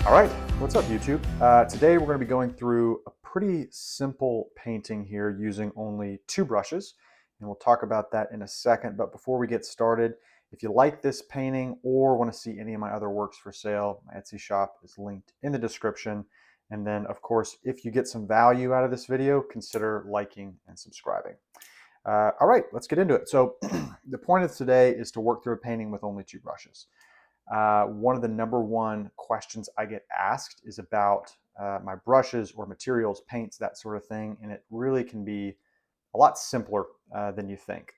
All right, what's up YouTube? Today we're going to be going through a pretty simple painting here using only 2 brushes, and we'll talk about that in a second. But before we get started, if you like this painting or want to see any of my other works for sale, my Etsy shop is linked in the description. And then of course, if you get some value out of this video, consider liking and subscribing. All right, let's get into it. So the point of today is to work through a painting with only 2 brushes. One of the #1 questions I get asked is about my brushes or materials, paints, that sort of thing, and it really can be a lot simpler than you think.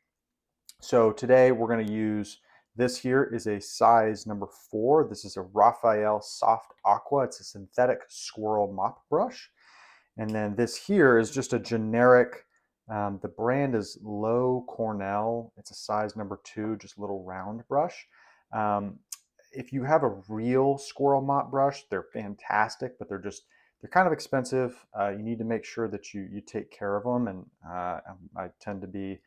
So today we're going to use, this here is a size #4. This is a Raphael Soft Aqua. It's a synthetic squirrel mop brush. And then this here is just a generic, the brand is Low Cornell. It's a size #2, just a little round brush. If you have a real squirrel mop brush, they're fantastic, but they're kind of expensive. You need to make sure that you take care of them, and I tend to be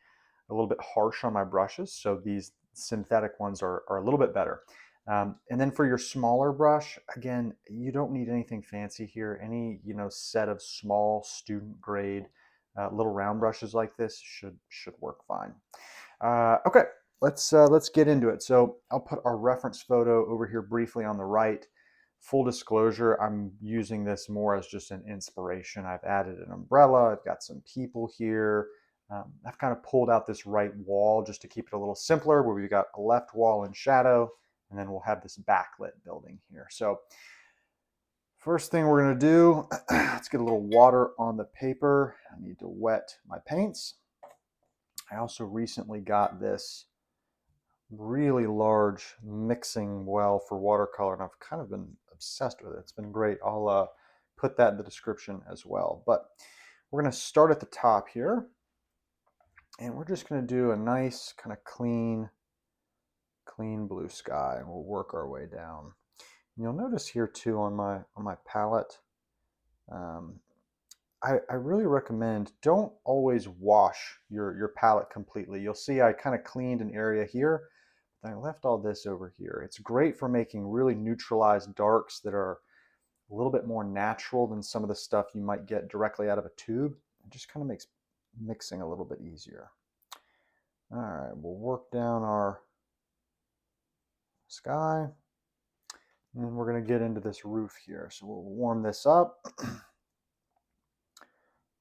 a little bit harsh on my brushes, so these synthetic ones are a little bit better. And then for your smaller brush, again, you don't need anything fancy here. Any set of small student grade little round brushes like this should work fine. Okay. Let's get into it. So I'll put our reference photo over here briefly on the right. Full disclosure, I'm using this more as just an inspiration. I've added an umbrella. I've got some people here. I've kind of pulled out this right wall just to keep it a little simpler, where we've got a left wall in shadow, and then we'll have this backlit building here. So first thing we're going to do, let's get a little water on the paper. I need to wet my paints. I also recently got this really large mixing well for watercolor, and I've kind of been obsessed with it. It's been great. I'll put that in the description as well. But we're going to start at the top here, and we're just going to do a nice kind of clean blue sky, and we'll work our way down. And you'll notice here too on my palette, I really recommend, don't always wash your palette completely. You'll see I kind of cleaned an area here. I left all this over here. It's great for making really neutralized darks that are a little bit more natural than some of the stuff you might get directly out of a tube. It just kind of makes mixing a little bit easier. All right, we'll work down our sky. And then we're going to get into this roof here. So we'll warm this up. Put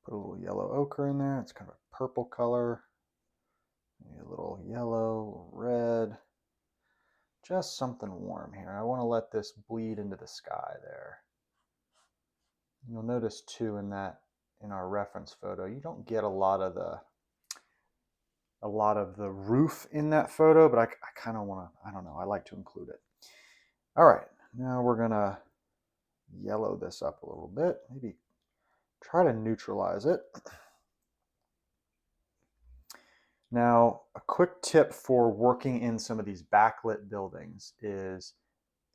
a little yellow ochre in there. It's kind of a purple color. Maybe a little yellow, red. Just something warm here. I want to let this bleed into the sky there. You'll notice too in our reference photo, you don't get a lot of the roof in that photo, but I kind of want to, I don't know, I like to include it. All right, now we're gonna yellow this up a little bit. Maybe try to neutralize it. Now, a quick tip for working in some of these backlit buildings is,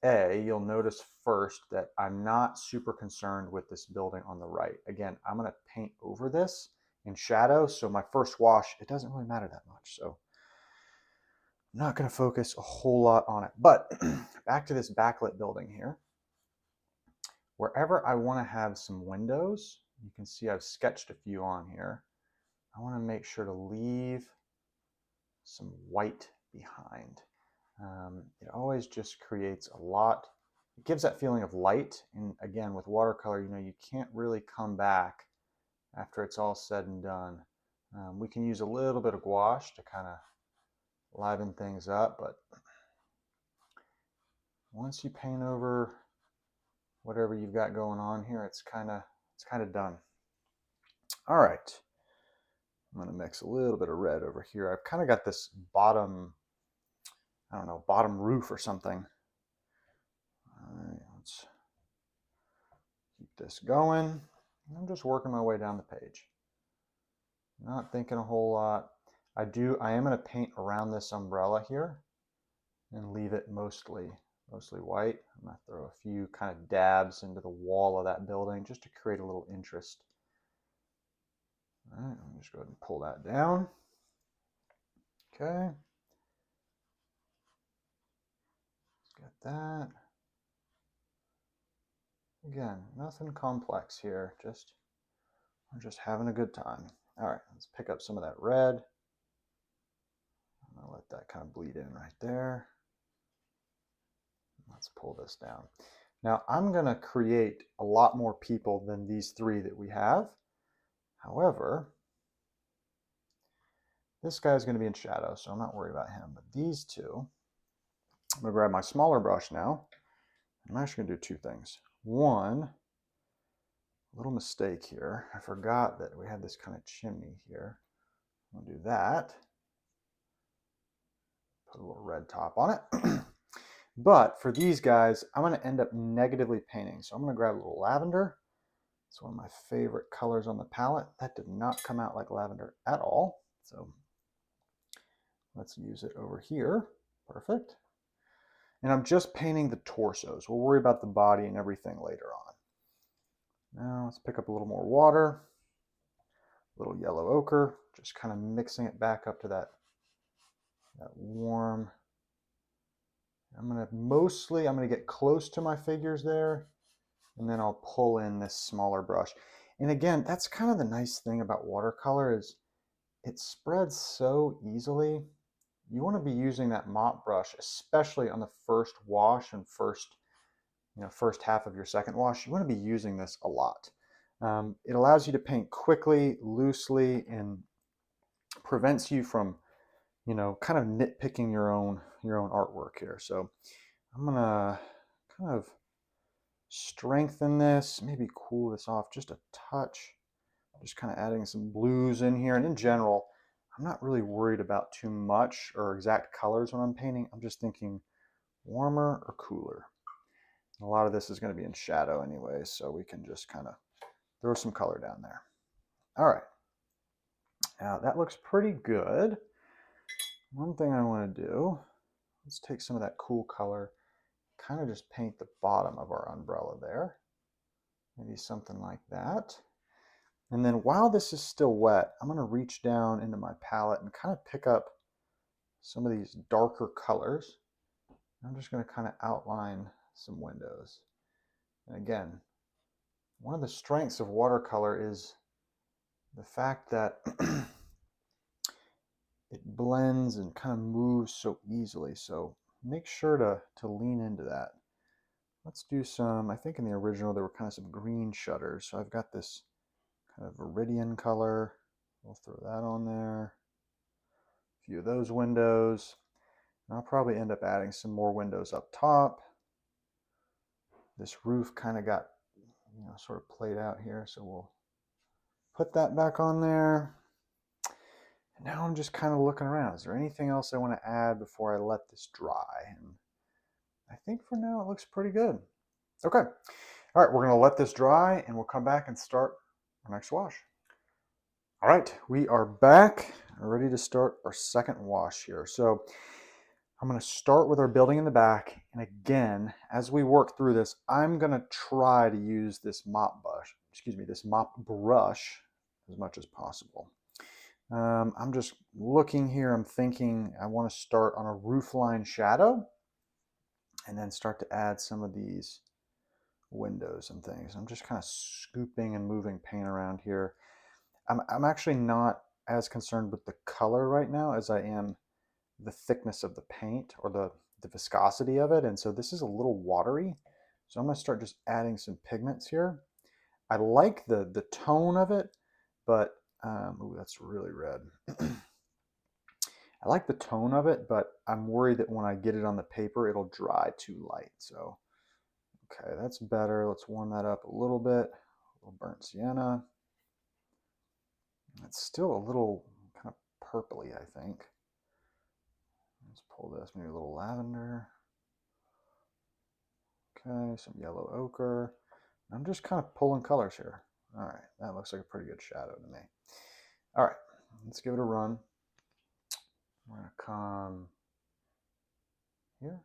you'll notice first that I'm not super concerned with this building on the right. Again, I'm going to paint over this in shadow, so my first wash, it doesn't really matter that much. So I'm not going to focus a whole lot on it. But back to this backlit building here. Wherever I want to have some windows, you can see I've sketched a few on here. I want to make sure to leave some white behind. It always just creates a lot, it gives that feeling of light. And again, with watercolor, you can't really come back after it's all said and done. We can use a little bit of gouache to kind of liven things up, but once you paint over whatever you've got going on here, it's kind of done. All right. I'm going to mix a little bit of red over here. I've kind of got this bottom, I don't know, bottom roof or something. All right, let's keep this going. I'm just working my way down the page. Not thinking a whole lot. I am going to paint around this umbrella here and leave it mostly white. I'm going to throw a few kind of dabs into the wall of that building just to create a little interest. All right, I'm just go ahead and pull that down. Okay. Let's get that. Again, nothing complex here, we're just having a good time. All right, let's pick up some of that red. I'm gonna let that kind of bleed in right there. Let's pull this down. Now I'm gonna create a lot more people than these three that we have. However, this guy's gonna be in shadow, so I'm not worried about him. But these two, I'm gonna grab my smaller brush now. I'm actually gonna do two things. One, little mistake here. I forgot that we had this kind of chimney here. I'm gonna do that. Put a little red top on it. But for these guys, I'm gonna end up negatively painting. So I'm gonna grab a little lavender. It's one of my favorite colors on the palette. That did not come out like lavender at all. So let's use it over here. Perfect. And I'm just painting the torsos. We'll worry about the body and everything later on. Now let's pick up a little more water, a little yellow ochre, just kind of mixing it back up to that warm. I'm gonna get close to my figures there, and then I'll pull in this smaller brush. And again, that's kind of the nice thing about watercolor is it spreads so easily. You want to be using that mop brush, especially on the first wash and first half of your second wash. You want to be using this a lot. It allows you to paint quickly, loosely, and prevents you from, kind of nitpicking your own artwork here. So I'm gonna kind of strengthen this, maybe cool this off just a touch. Just kind of adding some blues in here. And in general, I'm not really worried about too much or exact colors when I'm painting. I'm just thinking warmer or cooler. A lot of this is going to be in shadow anyway, so we can just kind of throw some color down there. All right. Now that looks pretty good. One thing I want to do, let's take some of that cool color, kind of just paint the bottom of our umbrella there. Maybe something like that. And then while this is still wet, I'm going to reach down into my palette and kind of pick up some of these darker colors. I'm just going to kind of outline some windows. And again, one of the strengths of watercolor is the fact that it blends and kind of moves so easily. So make sure to lean into that. Let's do some, I think in the original there were kind of some green shutters. So I've got this kind of Viridian color. We'll throw that on there. A few of those windows. And I'll probably end up adding some more windows up top. This roof kind of got, sort of played out here. So we'll put that back on there. And now I'm just kind of looking around. Is there anything else I want to add before I let this dry? And I think for now it looks pretty good. Okay. All right, we're going to let this dry and we'll come back and start our next wash. All right, we are back, ready to start our second wash here. So I'm going to start with our building in the back. And again, as we work through this, I'm going to try to use this mop brush as much as possible. I'm just looking here, I'm thinking I want to start on a roofline shadow and then start to add some of these windows and things. I'm just kind of scooping and moving paint around here. I'm actually not as concerned with the color right now as I am the thickness of the paint or the viscosity of it. And so this is a little watery. So I'm going to start just adding some pigments here. I like the tone of it, but ooh, that's really red. I like the tone of it, but I'm worried that when I get it on the paper, it'll dry too light. So, okay, that's better. Let's warm that up a little bit. A little burnt sienna. It's still a little kind of purpley, I think. Let's pull this, maybe a little lavender. Okay, some yellow ochre. I'm just kind of pulling colors here. All right, that looks like a pretty good shadow to me. All right, let's give it a run. We're going to come here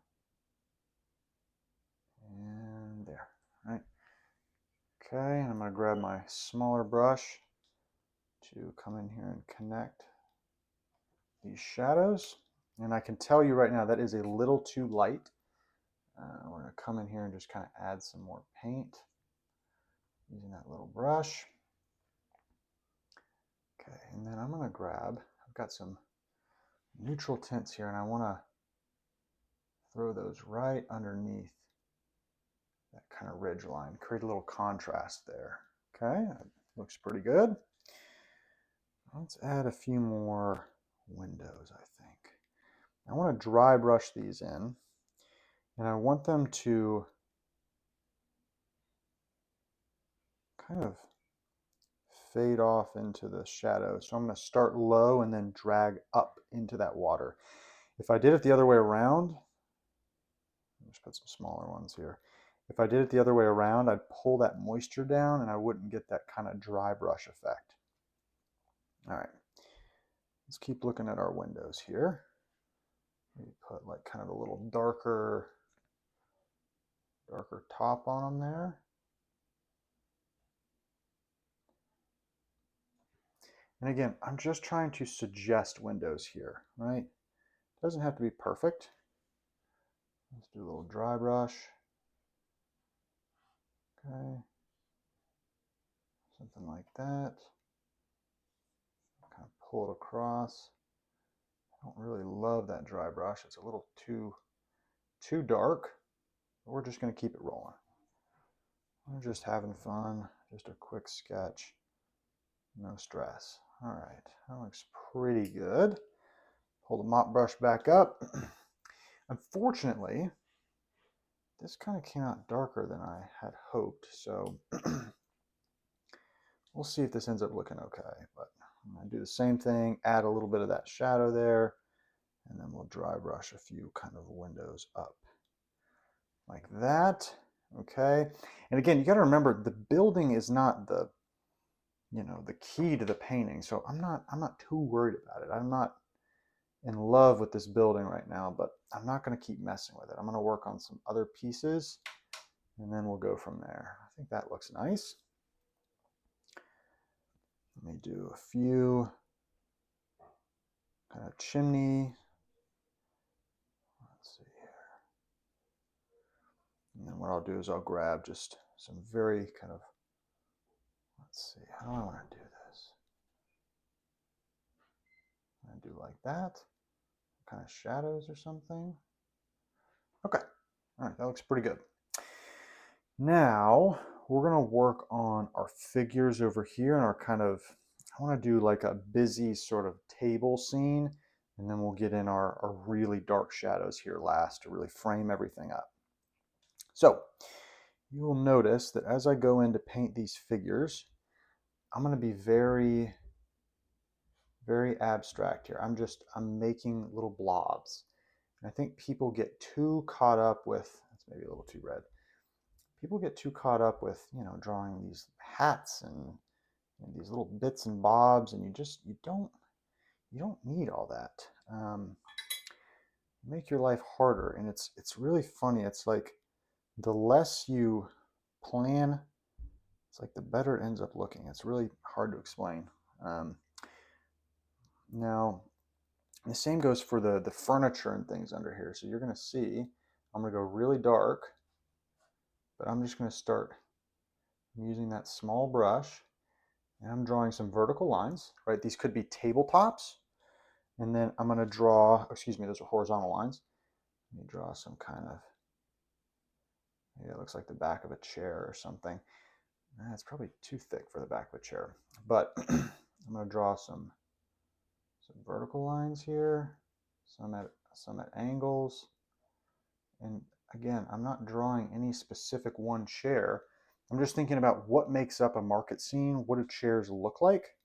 and there. All right. Okay, and I'm going to grab my smaller brush to come in here and connect these shadows. And I can tell you right now that is a little too light. We're going to come in here and just kind of add some more paint. using that little brush. Okay, and then I'm going to grab, I've got some neutral tints here, and I want to throw those right underneath that kind of ridge line, create a little contrast there. Okay, that looks pretty good. Let's add a few more windows, I think. I want to dry brush these in, and I want them to kind of fade off into the shadow. So I'm going to start low and then drag up into that water. If I did it the other way around, let's put some smaller ones here. If I did it the other way around, I'd pull that moisture down and I wouldn't get that kind of dry brush effect. All right, let's keep looking at our windows here. Maybe put like kind of a little darker top on them there. And again, I'm just trying to suggest windows here, right? It doesn't have to be perfect. Let's do a little dry brush. Okay. Something like that. Kind of pull it across. I don't really love that dry brush. It's a little too dark. But we're just going to keep it rolling. We're just having fun. Just a quick sketch. No stress. All right, that looks pretty good. Pull the mop brush back up. Unfortunately, this kind of came out darker than I had hoped, so we'll see if this ends up looking okay. But I'm going to do the same thing, add a little bit of that shadow there, and then we'll dry brush a few kind of windows up like that. Okay, and again, you got to remember the building is not the the key to the painting, so I'm not too worried about it. I'm not in love with this building right now, but I'm not going to keep messing with it. I'm going to work on some other pieces, and then we'll go from there. I think that looks nice. Let me do a few kind of chimney. Let's see here. And then what I'll do is I'll grab just some very kind of, let's see, how do I want to do this? I'm going to do like that. Kind of shadows or something. Okay. All right, that looks pretty good. Now we're going to work on our figures over here and our kind of, I want to do like a busy sort of table scene, and then we'll get in our really dark shadows here last to really frame everything up. So you will notice that as I go in to paint these figures, I'm going to be very, very abstract here. I'm making little blobs. And I think people get too caught up with, that's maybe a little too red. People get too caught up with, drawing these hats and these little bits and bobs, and you don't need all that. Make your life harder, and it's really funny. It's like the less you plan, it's like the better it ends up looking. It's really hard to explain. Now, the same goes for the furniture and things under here. So you're going to see, I'm going to go really dark, but I'm just going to start using that small brush, and I'm drawing some vertical lines, right? These could be tabletops, and then I'm going to draw, excuse me, those are horizontal lines. Let me draw some kind of, maybe it looks like the back of a chair or something. It's probably too thick for the back of a chair, but I'm going to draw some vertical lines here, some at angles. And again, I'm not drawing any specific one chair. I'm just thinking about what makes up a market scene, what do chairs look like,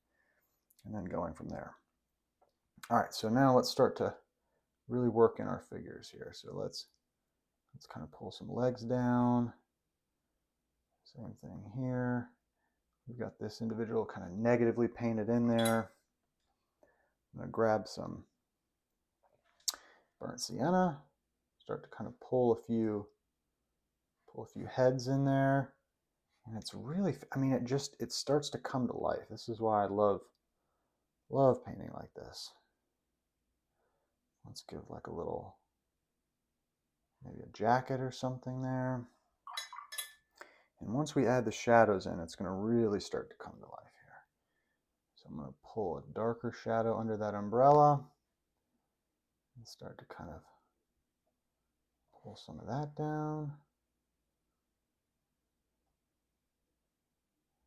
and then going from there. All right, so now let's start to really work in our figures here. So let's kind of pull some legs down. Same thing here. We've got this individual kind of negatively painted in there. I'm going to grab some burnt sienna, start to kind of pull a few heads in there, and it's really, I mean, it starts to come to life. This is why I love painting like this. Let's give like a little, maybe a jacket or something there. And once we add the shadows in, it's going to really start to come to life here. So I'm going to pull a darker shadow under that umbrella and start to kind of pull some of that down.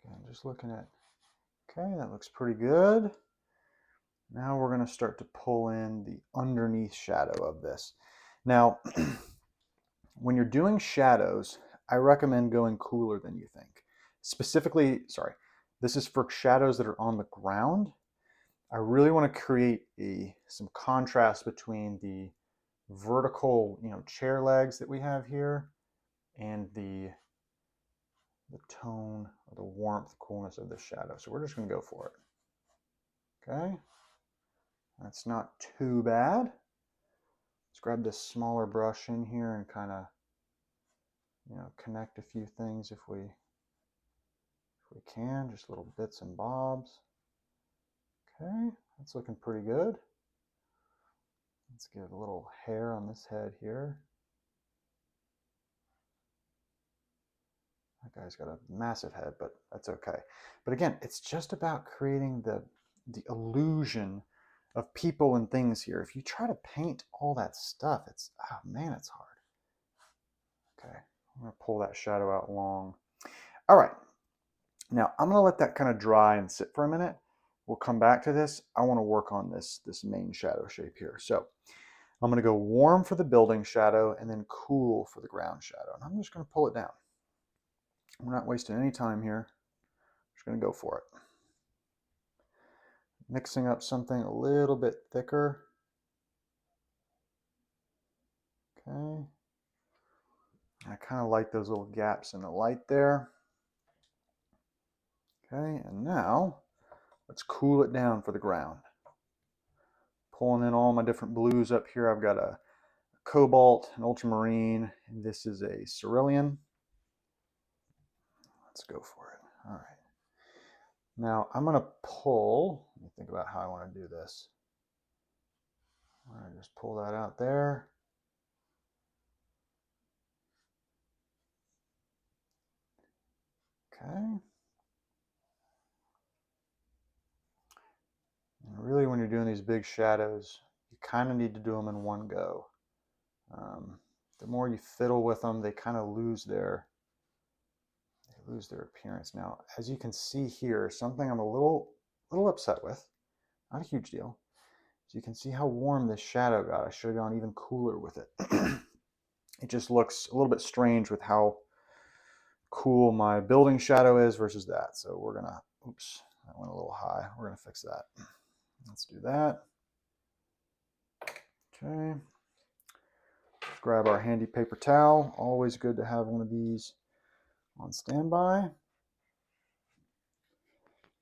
Again, just looking at, okay, that looks pretty good. Now we're going to start to pull in the underneath shadow of this. Now, when you're doing shadows, I recommend going cooler than you think. Specifically, sorry, this is for shadows that are on the ground. I really want to create some contrast between the vertical, chair legs that we have here and the tone or the warmth, coolness of the shadow. So we're just going to go for it. Okay. That's not too bad. Let's grab this smaller brush in here and kind of, connect a few things if we can, just little bits and bobs. Okay, that's looking pretty good. Let's give a little hair on this head here. That guy's got a massive head, but that's okay. But again, it's just about creating the illusion of people and things here. If you try to paint all that stuff, it's, oh man, it's hard. Okay, I'm gonna pull that shadow out long. All right, now I'm gonna let that kind of dry and sit for a minute. We'll come back to this. I wanna work on this main shadow shape here. So I'm gonna go warm for the building shadow and then cool for the ground shadow. And I'm just gonna pull it down. We're not wasting any time here. I'm just gonna go for it. Mixing up something a little bit thicker. Okay. I kind of like those little gaps in the light there. Okay, and now let's cool it down for the ground. Pulling in all my different blues up here. I've got a Cobalt, an Ultramarine, and this is a Cerulean. Let's go for it. All right. Now I'm going to pull, let me think about how I want to do this. All right, just pull that out there. Okay. And really, when you're doing these big shadows, you kind of need to do them in one go. The more you fiddle with them, they kind of lose their appearance. Now, as you can see here, something I'm a little upset with, not a huge deal. So you can see how warm this shadow got. I should have gone even cooler with it. It just looks a little bit strange with how cool my building shadow is versus that. So we're gonna, oops, that went a little high. We're gonna fix that. Let's do that. Okay. Let's grab our handy paper towel. Always good to have one of these on standby.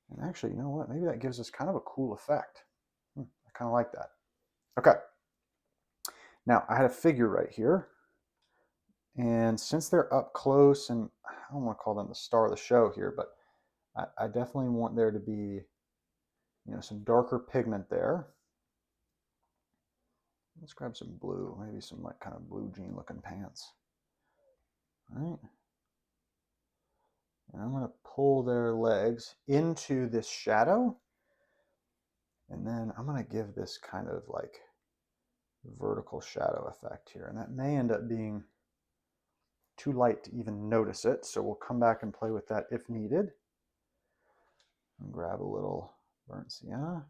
And actually, you know what? Maybe that gives us kind of a cool effect. I kind of like that. Okay. Now, I had a figure right here. And since they're up close, and I don't want to call them the star of the show here, but I definitely want there to be, some darker pigment there. Let's grab some blue, maybe some like kind of blue jean looking pants. All right. And I'm going to pull their legs into this shadow. And then I'm going to give this kind of like vertical shadow effect here. And that may end up being too light to even notice it. So we'll come back and play with that if needed. And grab a little burnt sienna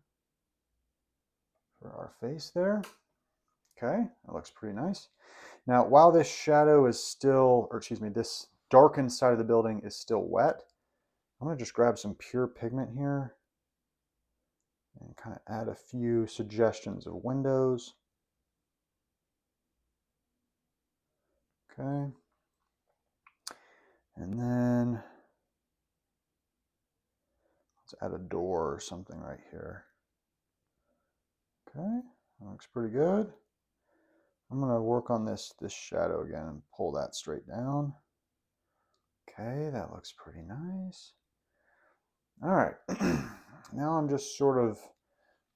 for our face there. Okay, that looks pretty nice. Now, while this shadow is still, or excuse me, this darkened side of the building is still wet, I'm going to just grab some pure pigment here and kind of add a few suggestions of windows. Okay. And then let's add a door or something right here. Okay, that looks pretty good. I'm going to work on this shadow again and pull that straight down. Okay, that looks pretty nice. All right, now I'm just sort of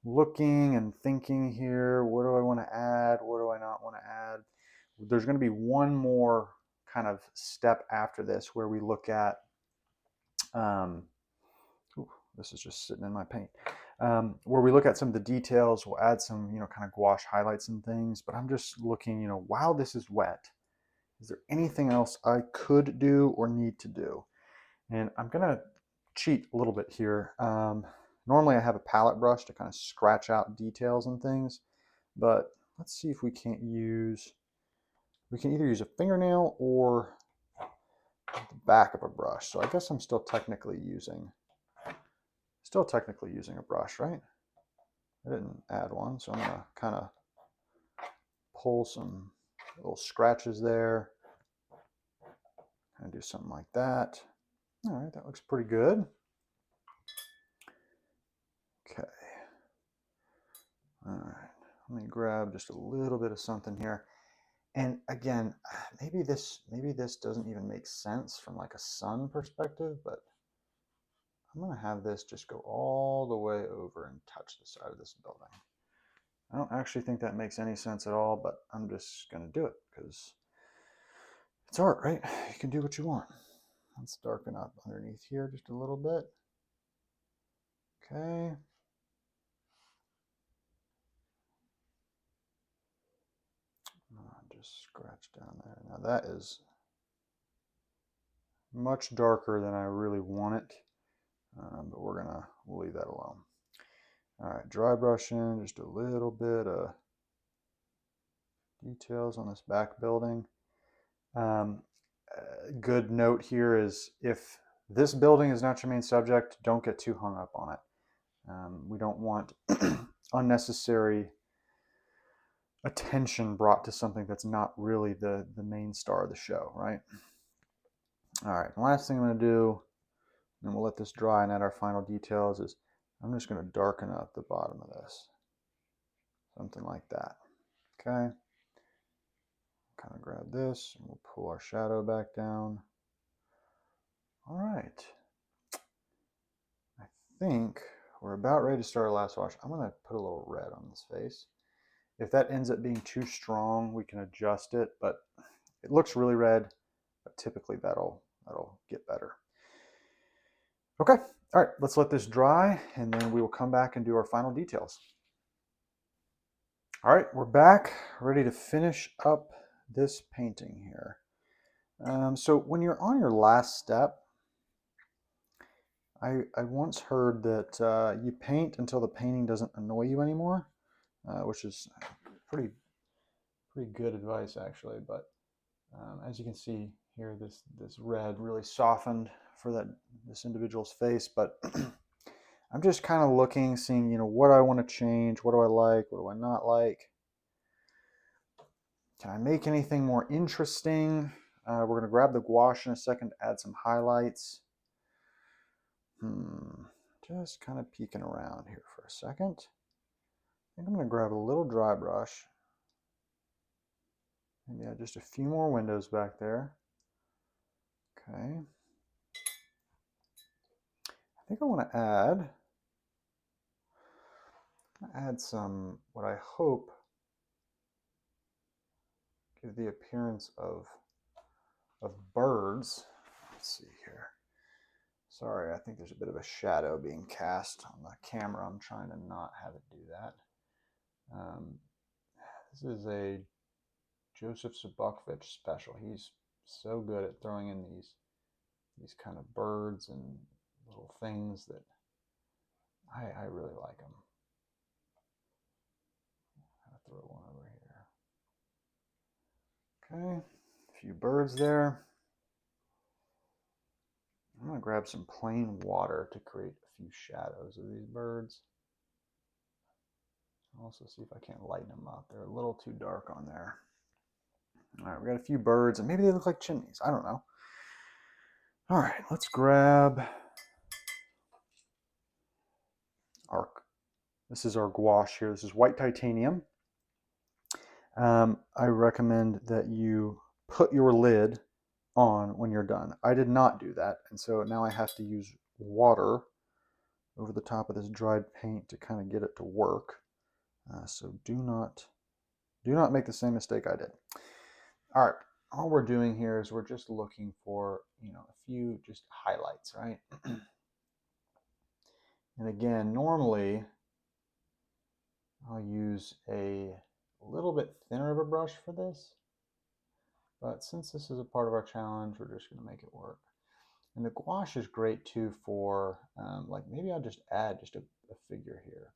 looking and thinking here. What do I want to add? What do I not want to add? There's going to be one more kind of step after this where we look at, this is just sitting in my paint, where we look at some of the details. We'll add some, kind of gouache highlights and things, but I'm just looking, while this is wet, is there anything else I could do or need to do? And I'm gonna cheat a little bit here. Normally I have a palette brush to kind of scratch out details and things, but let's see if we can either use a fingernail or the back of a brush. So I guess I'm still technically using a brush, right? I didn't add one, so I'm gonna kind of pull some little scratches there and do something like that. All right, that looks pretty good. Okay. All right, let me grab just a little bit of something here. And again, maybe this doesn't even make sense from like a sun perspective, but I'm gonna have this just go all the way over and touch the side of this building. I don't actually think that makes any sense at all, but I'm just gonna do it because it's art, right? You can do what you want. Let's darken up underneath here just a little bit. Okay. Just scratch down there. Now that is much darker than I really want it, but we'll leave that alone. All right, dry brush in just a little bit of details on this back building. Good note here is if this building is not your main subject, don't get too hung up on it. We don't want unnecessary attention brought to something that's not really the main star of the show, right? All right, the last thing I'm going to do, and then we'll let this dry and add our final details, is I'm just going to darken up the bottom of this. Something like that. Okay. Kind of grab this and we'll pull our shadow back down. All right. I think we're about ready to start our last wash. I'm going to put a little red on this face. If that ends up being too strong, we can adjust it, but it looks really red, but typically that'll get better. Okay, all right, let's let this dry and then we will come back and do our final details. All right, we're back, ready to finish up this painting here. So when you're on your last step, I once heard that you paint until the painting doesn't annoy you anymore, which is pretty good advice actually. But as you can see here, this red really softened for this individual's face. But I'm just kind of looking, seeing what I want to change, what do I like, what do I not like. Can I make anything more interesting? We're going to grab the gouache in a second to add some highlights. Just kind of peeking around here for a second. I think I'm going to grab a little dry brush. Maybe add just a few more windows back there. Okay. I think I want to add some, what I hope give the appearance of birds. Let's see here. Sorry, I think there's a bit of a shadow being cast on the camera. I'm trying to not have it do that. This is a Joseph Subokovich special. He's so good at throwing in these kind of birds and little things that I really like them. I'll throw one over here. Okay, a few birds there. I'm going to grab some plain water to create a few shadows of these birds. I'll also see if I can't lighten them up. They're a little too dark on there. All right, we got a few birds, and maybe they look like chimneys. I don't know. All right, let's grab this is our gouache here. This is white titanium. I recommend that you put your lid on when you're done. I did not do that, and so now I have to use water over the top of this dried paint to kind of get it to work. So do not make the same mistake I did. All right, all we're doing here is we're just looking for, you know, a few just highlights, right? And again, normally I'll use a little bit thinner of a brush for this, but since this is a part of our challenge, we're just going to make it work. And the gouache is great too for, like maybe I'll just add just a figure here,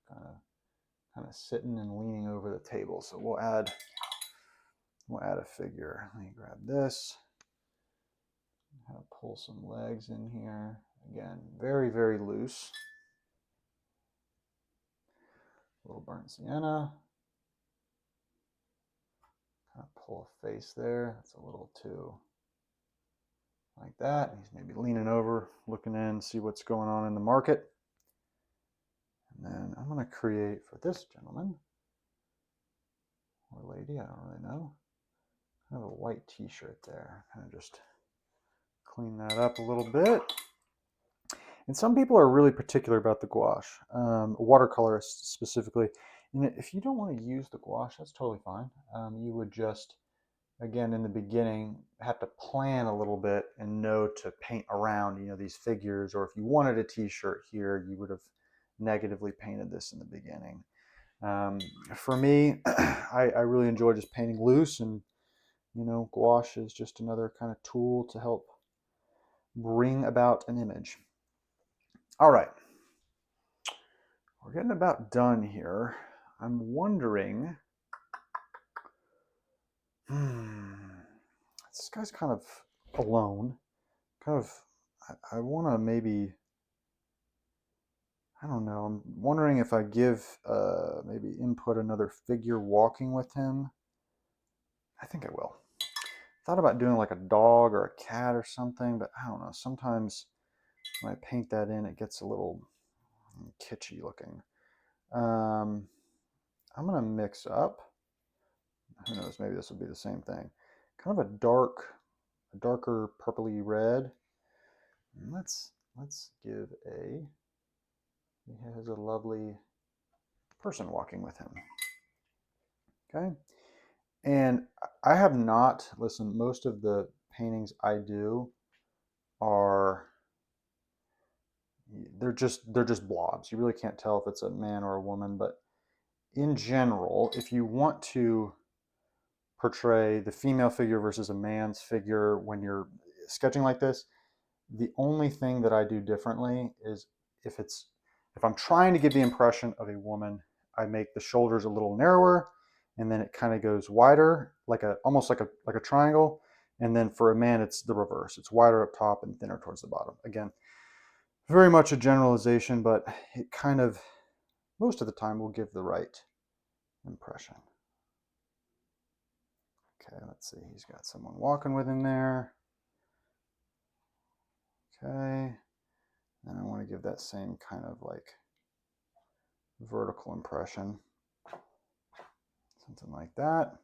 kind of sitting and leaning over the table. So we'll add a figure. Let me grab this. How to pull some legs in here. Again, very, very loose. A little burnt sienna. Kind of pull a face there. That's a little too like that. He's maybe leaning over, looking in, see what's going on in the market. And then I'm going to create for this gentleman or lady, I don't really know. Kind of a white t-shirt there. Kind of just clean that up a little bit. And some people are really particular about the gouache, watercolorists specifically. And if you don't want to use the gouache, that's totally fine. You would just, again, in the beginning, have to plan a little bit and know to paint around, you know, these figures. Or if you wanted a t-shirt here, you would have negatively painted this in the beginning. For me, I really enjoy just painting loose, and you know, gouache is just another kind of tool to help bring about an image. All right, we're getting about done here. I'm wondering, this guy's kind of alone. I want to maybe, I don't know, I'm wondering if I give, maybe input another figure walking with him. I think I will. Thought about doing like a dog or a cat or something, but I don't know. Sometimes when I paint that in, it gets a little kitschy looking. I'm going to mix up, who knows, maybe this will be the same thing. Kind of a darker purpley red. And let's give he has a lovely person walking with him. Okay. And I have not, listen, most of the paintings I do are, they're just blobs. You really can't tell if it's a man or a woman, but in general, if you want to portray the female figure versus a man's figure when you're sketching like this, the only thing that I do differently is if I'm trying to give the impression of a woman, I make the shoulders a little narrower, and then it kind of goes wider, almost like a triangle. And then for a man, it's the reverse. It's wider up top and thinner towards the bottom. Again, very much a generalization, but it kind of, most of the time, will give the right impression. Okay, let's see. He's got someone walking with him there. Okay. And I want to give that same kind of like vertical impression. Something like that.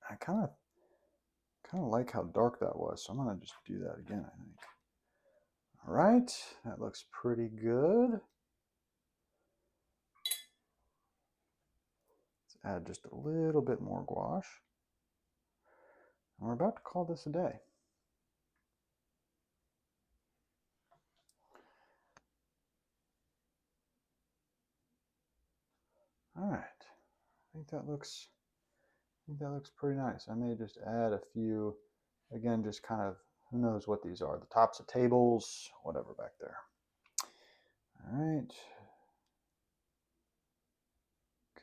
I kind of like how dark that was, so I'm going to just do that again, I think. All right, that looks pretty good. Let's add just a little bit more gouache. And we're about to call this a day. All right, I think that looks pretty nice. I may just add a few, again, just kind of, who knows what these are, the tops of tables, whatever back there. All right.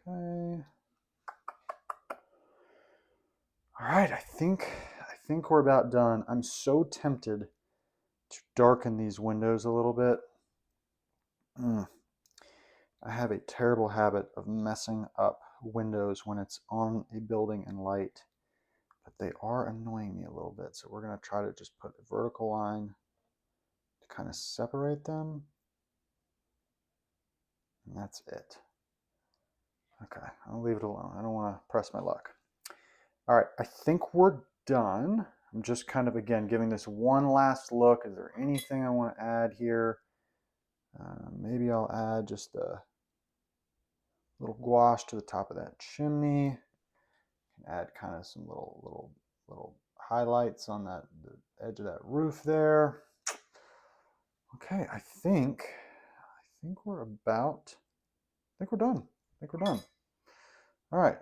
Okay. All right, I think we're about done. I'm so tempted to darken these windows a little bit. I have a terrible habit of messing up windows when it's on a building and light, but they are annoying me a little bit. So we're going to try to just put a vertical line to kind of separate them. And that's it. Okay, I'll leave it alone. I don't want to press my luck. All right, I think we're done. I'm just kind of, again, giving this one last look. Is there anything I want to add here? Maybe I'll add just a little gouache to the top of that chimney. Add kind of some little Little highlights on the edge of that roof there. Okay, I think we're about, I think we're done. All right.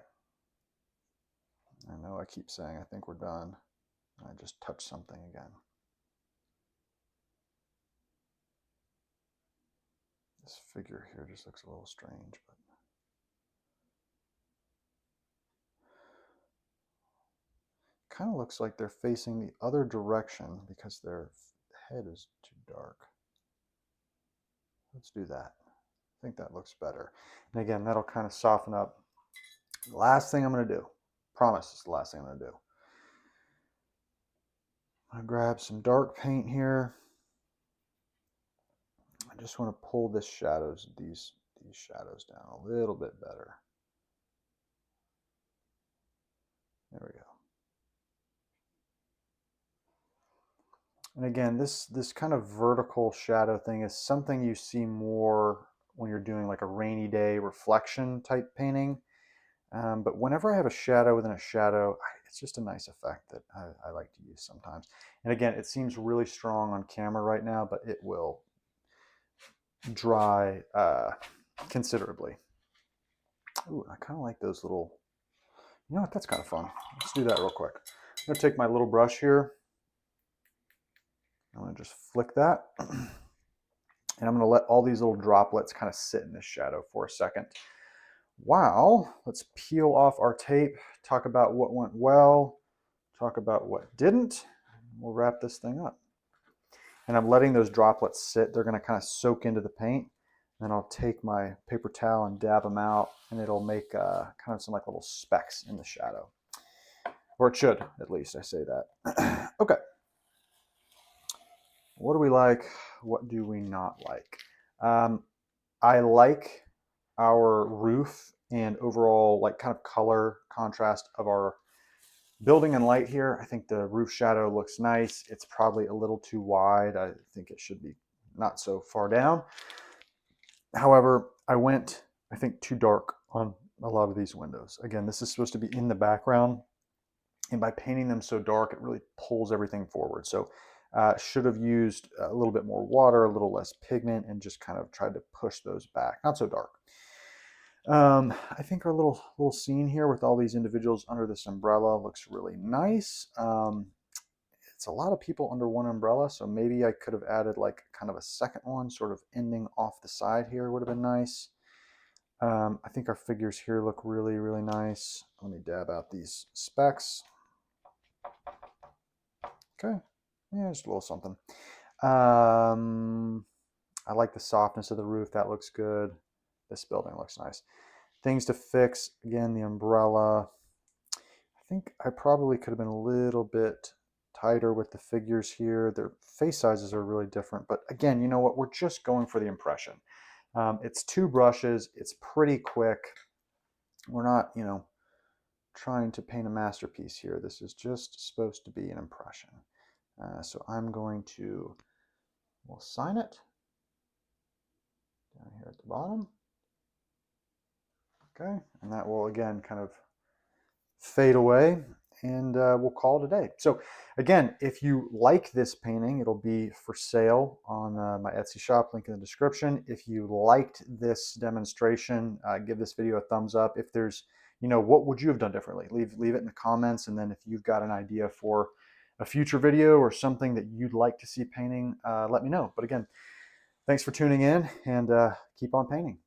I know I keep saying I think we're done. I just touched something again. This figure here just looks a little strange, but kind of looks like they're facing the other direction because their head is too dark. Let's do that. I think that looks better. And again, that'll kind of soften up. The last thing I'm going to do, promise it's the last thing I'm going to do. I'm going to grab some dark paint here. I just want to pull these shadows down a little bit better. There we go. And again, this kind of vertical shadow thing is something you see more when you're doing like a rainy day reflection type painting. But whenever I have a shadow within a shadow, it's just a nice effect that I like to use sometimes. And again, it seems really strong on camera right now, but it will dry considerably. Ooh, I kind of like those little, you know what, that's kind of fun. Let's do that real quick. I'm going to take my little brush here. I'm going to just flick that. And I'm going to let all these little droplets kind of sit in this shadow for a second. Wow, let's peel off our tape, talk about what went well, talk about what didn't. We'll wrap this thing up. And I'm letting those droplets sit. They're going to kind of soak into the paint. Then I'll take my paper towel and dab them out, and it'll make kind of some like little specks in the shadow. Or it should, at least, I say that. Okay. What do we like? What do we not like? I like our roof and overall like kind of color contrast of our building and light here. I think the roof shadow looks nice. It's probably a little too wide. I think it should be not so far down. However, I went, I think, too dark on a lot of these windows. Again, this is supposed to be in the background, and by painting them so dark, it really pulls everything forward. So should have used a little bit more water, a little less pigment, and just kind of tried to push those back. Not so dark. I think our little scene here with all these individuals under this umbrella looks really nice. It's a lot of people under one umbrella, so maybe I could have added like kind of a second one sort of ending off the side here would have been nice. I think our figures here look really, really nice. Let me dab out these specks. Okay, yeah, just a little something. I like the softness of the roof. That looks good. This building looks nice. Things to fix, again, the umbrella. I think I probably could have been a little bit tighter with the figures here. Their face sizes are really different, but again, you know what? We're just going for the impression. It's 2 brushes. It's pretty quick. We're not, you know, trying to paint a masterpiece here. This is just supposed to be an impression. So I'm going to, we'll sign it down here at the bottom. Okay, and that will again kind of fade away, and we'll call it a day. So again, if you like this painting, it'll be for sale on my Etsy shop, link in the description. If you liked this demonstration, give this video a thumbs up. If there's, you know, what would you have done differently? Leave it in the comments, and then if you've got an idea for a future video or something that you'd like to see painting, let me know. But again, thanks for tuning in, and keep on painting.